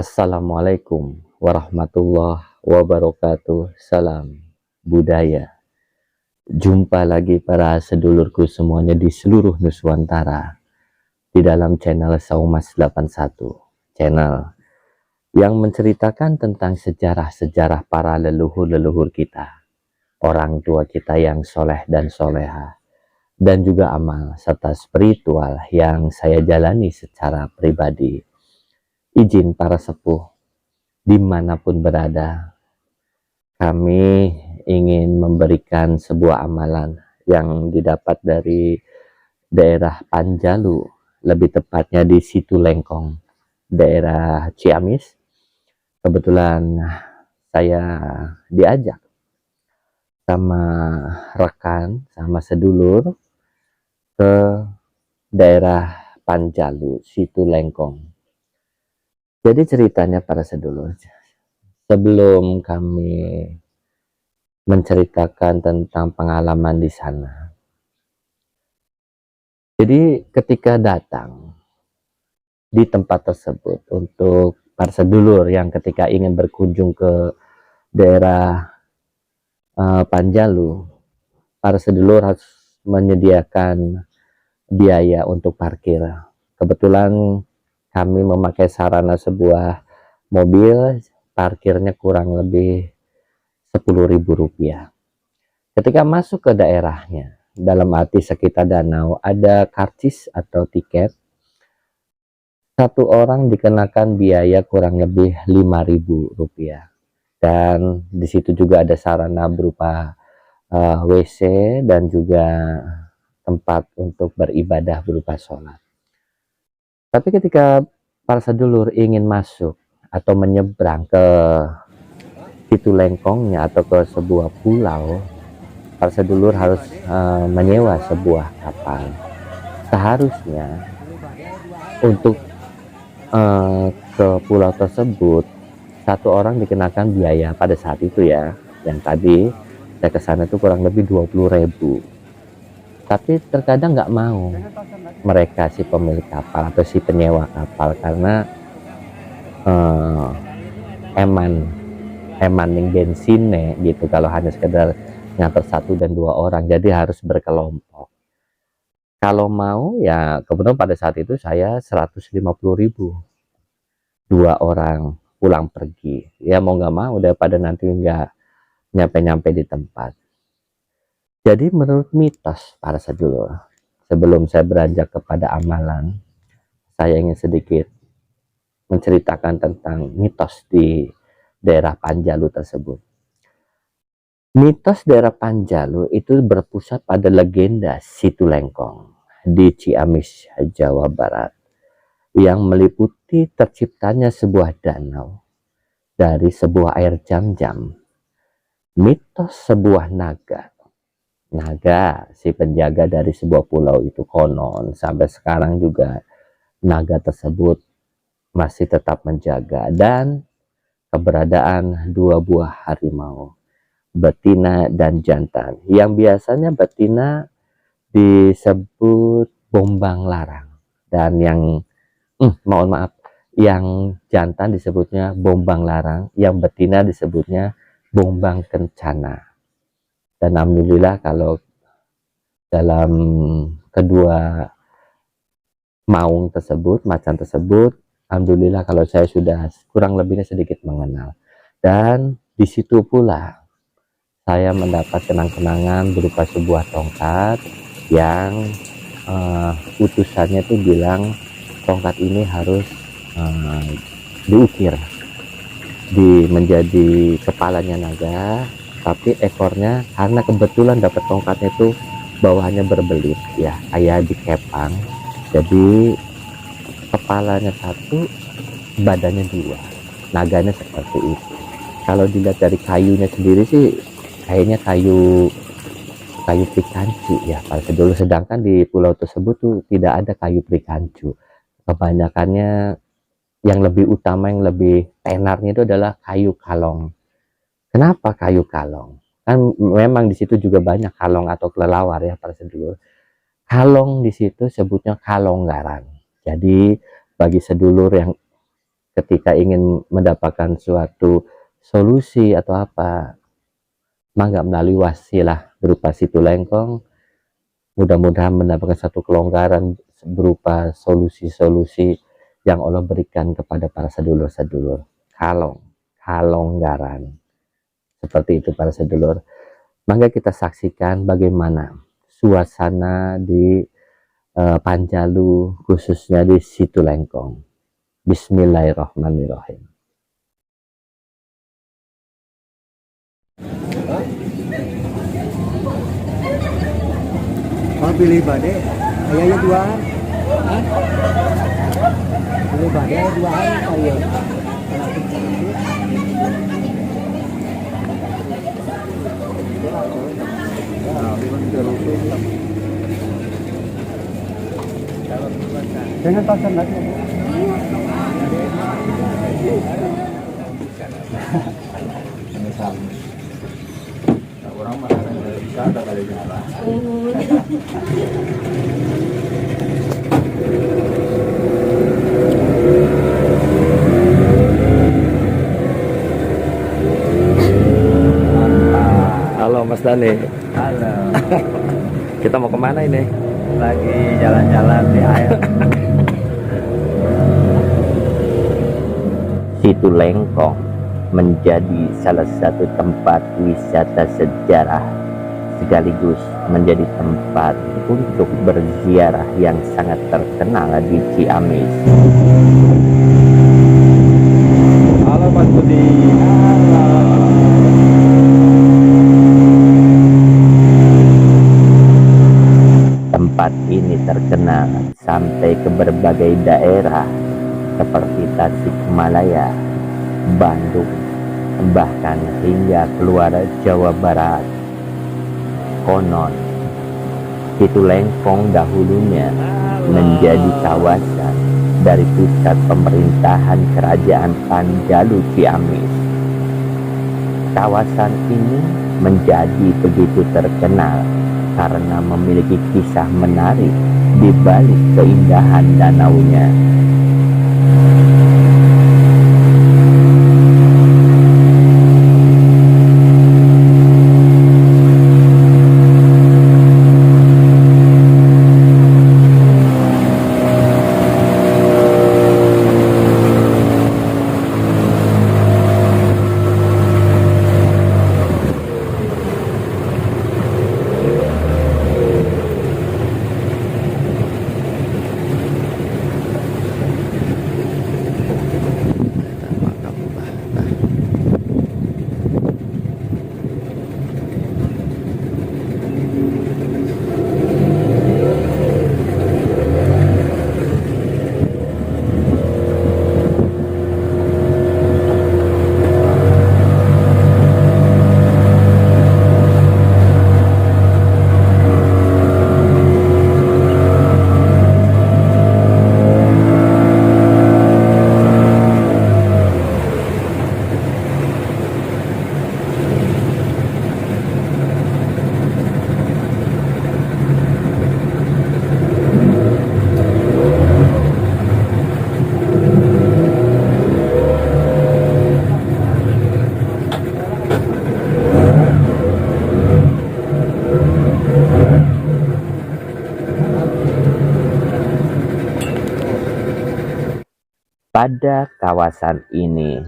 Assalamualaikum warahmatullahi wabarakatuh. Salam budaya. Jumpa lagi para sedulurku semuanya di seluruh Nuswantara di dalam channel Saumas 81, channel yang menceritakan tentang sejarah-sejarah para leluhur-leluhur kita, orang tua kita yang soleh dan soleha, dan juga amal serta spiritual yang saya jalani secara pribadi. Izin para sepuh dimanapun berada, kami ingin memberikan sebuah amalan yang didapat dari daerah Panjalu, lebih tepatnya di Situ Lengkong, daerah Ciamis. Kebetulan saya diajak sama rekan, sama sedulur ke daerah Panjalu, Situ Lengkong. Jadi ceritanya para sedulur, sebelum kami menceritakan tentang pengalaman di sana. Jadi ketika datang di tempat tersebut untuk para sedulur yang ketika ingin berkunjung ke daerah Panjalu, para sedulur harus menyediakan biaya untuk parkir. Kebetulan kami memakai sarana sebuah mobil, parkirnya kurang lebih Rp10.000. Ketika masuk ke daerahnya, dalam arti sekitar danau, ada karcis atau tiket. Satu orang dikenakan biaya kurang lebih Rp5.000. Dan di situ juga ada sarana berupa WC dan juga tempat untuk beribadah berupa sholat. Tapi ketika para sedulur ingin masuk atau menyeberang ke Situ Lengkongnya atau ke sebuah pulau, para sedulur harus menyewa sebuah kapal. Seharusnya untuk ke pulau tersebut, satu orang dikenakan biaya pada saat itu ya, yang tadi saya ke sana itu kurang lebih 20.000. Tapi terkadang nggak mau mereka, si pemilik kapal atau si penyewa kapal, karena emaning bensinnya gitu kalau hanya sekedar ngantar 1 dan 2 orang, jadi harus berkelompok. Kalau mau ya, kebetulan pada saat itu saya 150.000, 2 orang pulang pergi, ya mau nggak mau daripada nanti nggak nyampe-nyampe di tempat. Jadi menurut mitos para sedulur, sebelum saya beranjak kepada amalan, saya ingin sedikit menceritakan tentang mitos di daerah Panjalu tersebut. Mitos daerah Panjalu itu berpusat pada legenda Situ Lengkong di Ciamis, Jawa Barat, yang meliputi terciptanya sebuah danau dari sebuah air jam-jam. Mitos sebuah naga, si penjaga dari sebuah pulau itu, konon sampai sekarang juga naga tersebut masih tetap menjaga, dan keberadaan 2 buah harimau, betina dan jantan, yang biasanya betina disebut bombang larang, dan yang yang jantan disebutnya bombang larang, yang betina disebutnya bombang kencana. Dan alhamdulillah kalau dalam kedua maung tersebut, macan tersebut, alhamdulillah kalau saya sudah kurang lebihnya sedikit mengenal. Dan di situ pula saya mendapat kenang-kenangan berupa sebuah tongkat yang utusannya tuh bilang tongkat ini harus diukir menjadi kepalanya naga, tapi ekornya, karena kebetulan dapat tongkatnya itu bawahnya berbelit ya, kayak dikepang, jadi kepalanya 1, badannya 2, naganya seperti itu. Kalau dilihat dari kayunya sendiri sih kayaknya kayu prikancu ya para sedulur, sedangkan di pulau tersebut tuh tidak ada kayu prikancu. Kebanyakannya yang lebih utama, yang lebih tenarnya itu adalah kayu kalong. Kenapa kayu kalong? Kan memang di situ juga banyak kalong atau kelelawar ya para sedulur. Kalong di situ sebutnya kalonggaran. Jadi bagi sedulur yang ketika ingin mendapatkan suatu solusi atau apa, mangga melalui wasilah berupa Situ Lengkong, mudah-mudahan mendapatkan satu kelonggaran berupa solusi-solusi yang Allah berikan kepada para sedulur-sedulur. Kalonggaran seperti itu para sedulur. Mangga kita saksikan bagaimana suasana di Panjalu, khususnya di Situ Lengkong. Bismillahirrahmanirrahim. Oh, pilih bade, ayahnya duaan. Pilih bade, duaan, ayah. Jangan pasang lagi. Orang mana bisa ada kali jalan. Halo Mas Dani. Halo. Kita mau kemana ini? Lagi jalan-jalan di air. Situ Lengkong menjadi salah satu tempat wisata sejarah sekaligus menjadi tempat untuk berziarah yang sangat terkenal di Ciamis. Halo Mas Budi. Tempat ini terkenal sampai ke berbagai daerah seperti Tasikmalaya, Bandung, bahkan hingga keluar Jawa Barat. Konon, Situ Lengkong dahulunya menjadi kawasan dari pusat pemerintahan Kerajaan Panjalu Ciamis. Kawasan ini menjadi begitu terkenal karena memiliki kisah menarik di balik keindahan danaunya. Pada kawasan ini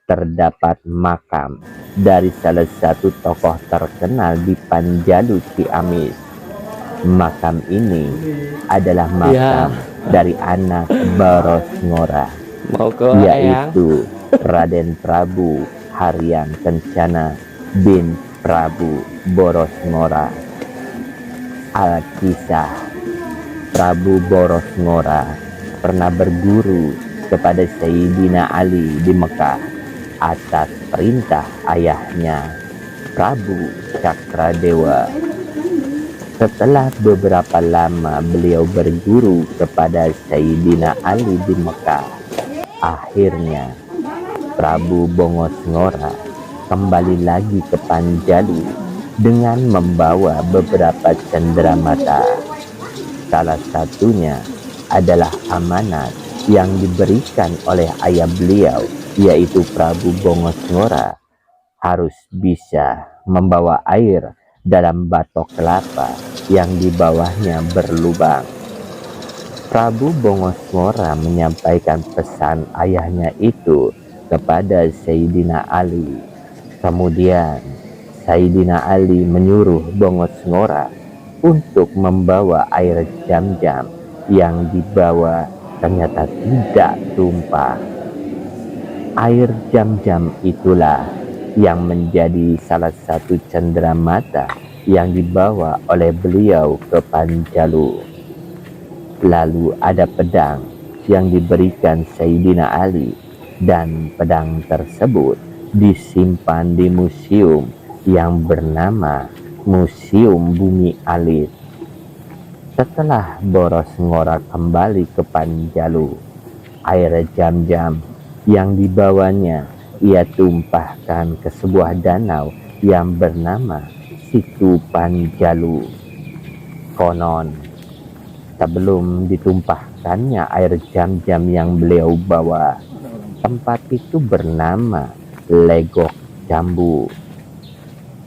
terdapat makam dari salah satu tokoh terkenal di Panjalu Ciamis. Makam ini adalah makam dari anak Boros Ngora, yaitu Raden Prabu Haryan Kencana bin Prabu Boros Ngora. Alkisah, Prabu Boros Ngora pernah berguru kepada Sayyidina Ali di Mekah atas perintah ayahnya, Prabu Cakradewa. Setelah beberapa lama beliau berguru kepada Sayyidina Ali di Mekah, akhirnya Prabu Bongos Ngora kembali lagi ke Panjalu dengan membawa beberapa cenderamata. Salah satunya adalah amanat yang diberikan oleh ayah beliau, yaitu Prabu Bongosngora, harus bisa membawa air dalam batok kelapa yang di bawahnya berlubang. Prabu Bongosngora menyampaikan pesan ayahnya itu kepada Sayyidina Ali. Kemudian Sayyidina Ali menyuruh Bongosngora untuk membawa air Zam-Zam, yang dibawa ternyata tidak tumpah. Air Zam-Zam itulah yang menjadi salah satu cenderamata yang dibawa oleh beliau ke Panjalu. Lalu ada pedang yang diberikan Sayyidina Ali, dan pedang tersebut disimpan di museum yang bernama Museum Bumi Alit. Setelah Bongosngora kembali ke Panjalu, air Zam-Zam yang dibawanya ia tumpahkan ke sebuah danau yang bernama Situ Panjalu. Konon, sebelum ditumpahkannya air Zam-Zam yang beliau bawa, tempat itu bernama Legok Jambu.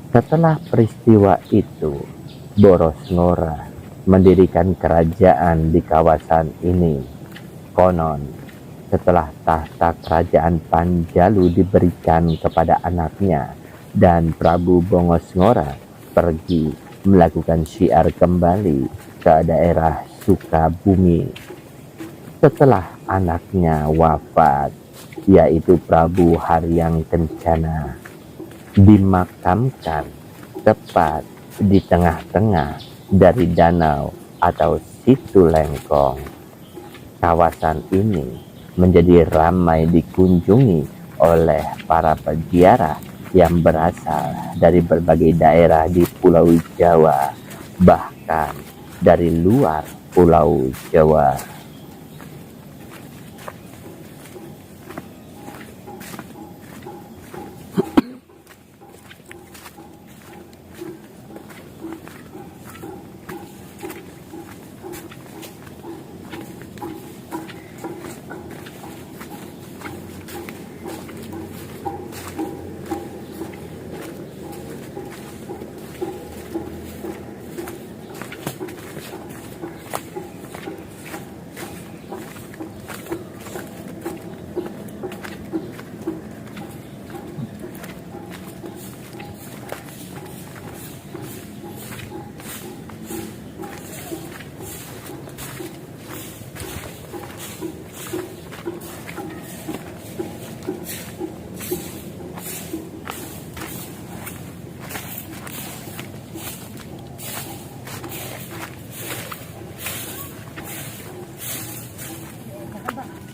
Setelah peristiwa itu, Bongosngora mendirikan kerajaan di kawasan ini. Konon, setelah tahta kerajaan Panjalu diberikan kepada anaknya, dan Prabu Bongosngora pergi melakukan syiar kembali ke daerah Sukabumi. Setelah anaknya wafat, yaitu Prabu Haryang Kencana, dimakamkan tepat di tengah-tengah dari danau atau Situ Lengkong. Kawasan ini menjadi ramai dikunjungi oleh para peziarah yang berasal dari berbagai daerah di Pulau Jawa, bahkan dari luar Pulau Jawa.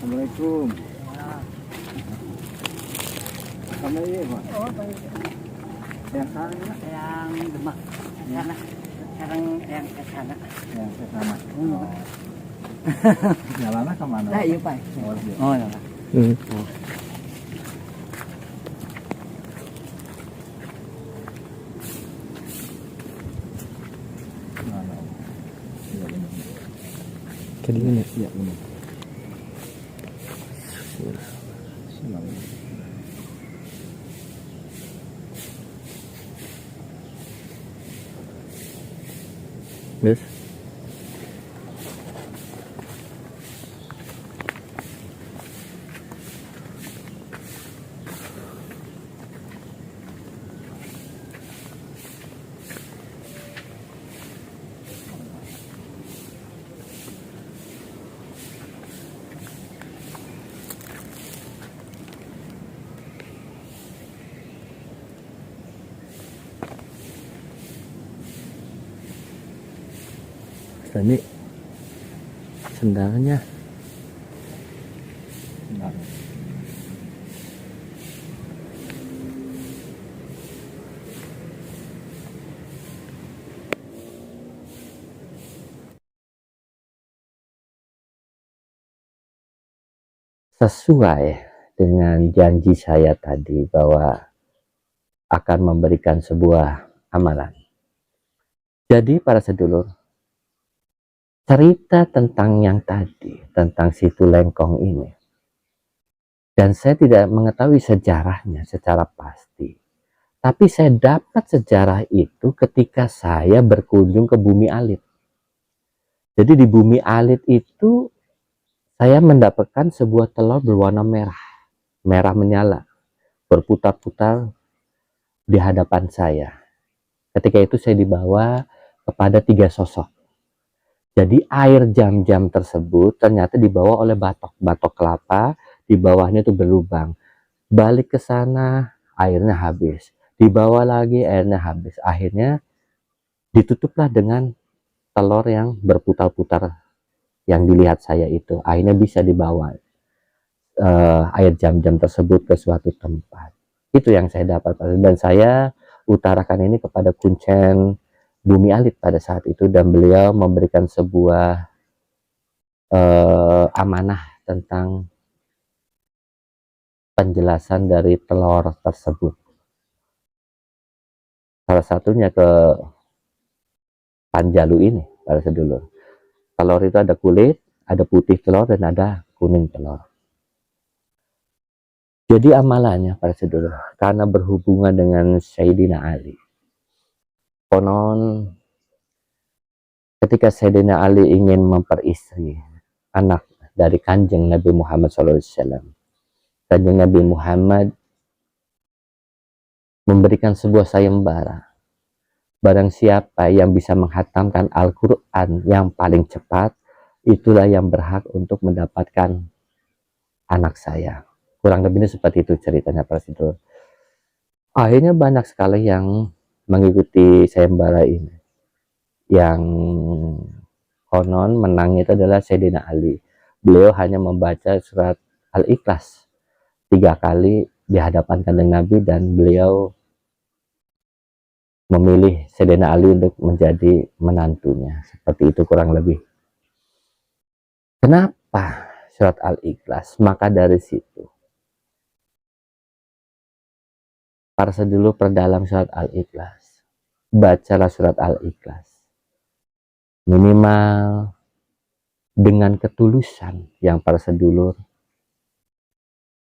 Assalamualaikum. Sama iya, Pak. Oh, baik. Yang sana, Yang Demak. Sana. Sekarang yang ke sana. yang ke sana. Hmm. Jalannya kemana? Nah, iya, Pak. Oh, iya. Oh, ya, Pak. Mana? Iya, benar. Jadi ini Iya, benar. Silang. Yes. Ini sendalnya. Benar. Sesuai dengan janji saya tadi bahwa akan memberikan sebuah amalan. Jadi para sedulur, cerita tentang yang tadi, tentang situ Lengkong ini. Dan saya tidak mengetahui sejarahnya secara pasti. Tapi saya dapat sejarah itu ketika saya berkunjung ke Bumi Alit. Jadi di Bumi Alit itu saya mendapatkan sebuah telur berwarna merah. Merah menyala, berputar-putar di hadapan saya. Ketika itu saya dibawa kepada 3 sosok. Jadi air jam-jam tersebut ternyata dibawa oleh batok kelapa, di bawahnya itu berlubang. Balik ke sana, airnya habis. Dibawa lagi, airnya habis. Akhirnya ditutuplah dengan telur yang berputar-putar yang dilihat saya itu. Akhirnya bisa dibawa air jam-jam tersebut ke suatu tempat. Itu yang saya dapat, dan saya utarakan ini kepada Kuncen Bumi Alit pada saat itu, dan beliau memberikan sebuah amanah tentang penjelasan dari telur tersebut. Salah satunya ke Panjalu ini, para sedulur. Telur itu ada kulit, ada putih telur, dan ada kuning telur. Jadi amalannya, para sedulur, karena berhubungan dengan Sayyidina Ali. Konon ketika Sayyidina Ali ingin memperistri anak dari Kanjeng Nabi Muhammad SAW, Kanjeng Nabi Muhammad memberikan sebuah sayembara. Barang siapa yang bisa menghatamkan Al-Quran yang paling cepat, itulah yang berhak untuk mendapatkan anak saya. Kurang lebihnya seperti itu ceritanya, para sedulur. Akhirnya banyak sekali yang mengikuti sayembara ini. Yang konon menangnya itu adalah Sayyidina Ali. Beliau hanya membaca surat Al-Ikhlas 3 kali di hadapan Kanjeng Nabi, dan beliau memilih Sayyidina Ali untuk menjadi menantunya. Seperti itu kurang lebih. Kenapa surat Al-Ikhlas? Maka dari situ, para sedulur, perdalam surat Al-Ikhlas. Bacalah surat Al-Ikhlas. Minimal dengan ketulusan yang para sedulur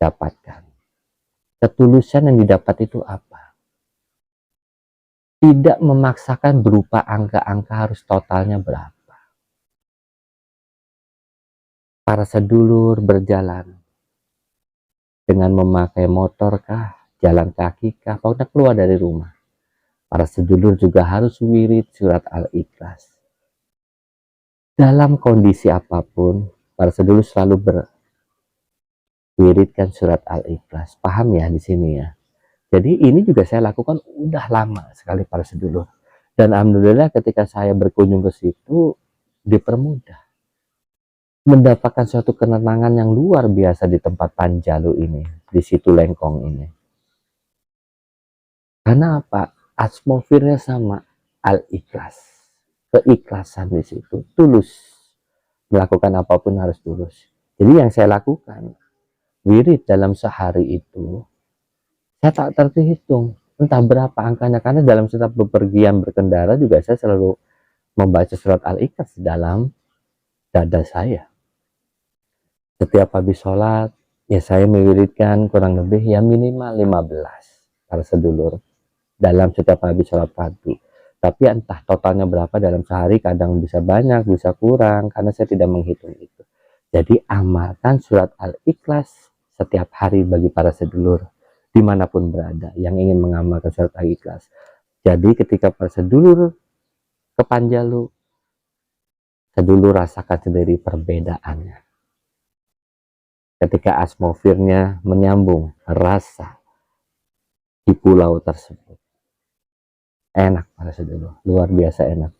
dapatkan. Ketulusan yang didapat itu apa? Tidak memaksakan berupa angka-angka harus totalnya berapa. Para sedulur berjalan dengan memakai motor kah, jalan kaki kah, pokoknya keluar dari rumah. Para sedulur juga harus wirid surat Al-Ikhlas. Dalam kondisi apapun, para sedulur selalu berwiridkan surat Al-Ikhlas. Paham ya di sini ya? Jadi ini juga saya lakukan udah lama sekali, para sedulur. Dan alhamdulillah ketika saya berkunjung ke situ dipermudah. Mendapatkan suatu ketenangan yang luar biasa di tempat Panjalu ini, di situ Lengkong ini. Karena apa? Atmosfernya sama, Al-Ikhlas. Keikhlasan di situ, tulus. Melakukan apapun harus tulus. Jadi yang saya lakukan, wirid dalam sehari itu, saya tak terhitung entah berapa angkanya, karena dalam setiap bepergian berkendara juga saya selalu membaca surat Al-Ikhlas dalam dada saya. Setiap habis sholat, ya saya mewiridkan kurang lebih ya minimal 15, para sedulur, dalam setiap habis sholat pagi. Tapi entah totalnya berapa dalam sehari, kadang bisa banyak, bisa kurang, karena saya tidak menghitung itu. Jadi amalkan surat Al-Ikhlas setiap hari bagi para sedulur, dimanapun berada, yang ingin mengamalkan surat Al-Ikhlas. Jadi ketika para sedulur ke Panjalu, sedulur rasakan sendiri perbedaannya. Ketika atmosfernya menyambung rasa di pulau tersebut. Enak, para sedulur, luar biasa enak.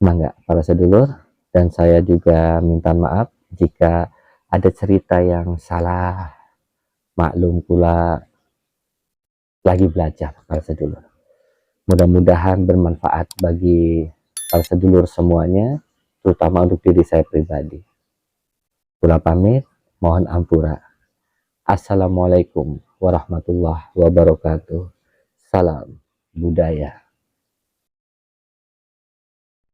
Enggak, para sedulur, dan saya juga minta maaf jika ada cerita yang salah, maklum pula lagi belajar, para sedulur. Mudah-mudahan bermanfaat bagi para sedulur semuanya, terutama untuk diri saya pribadi. Kula pamit, mohon ampura. Assalamualaikum warahmatullahi wabarakatuh. Salam budaya.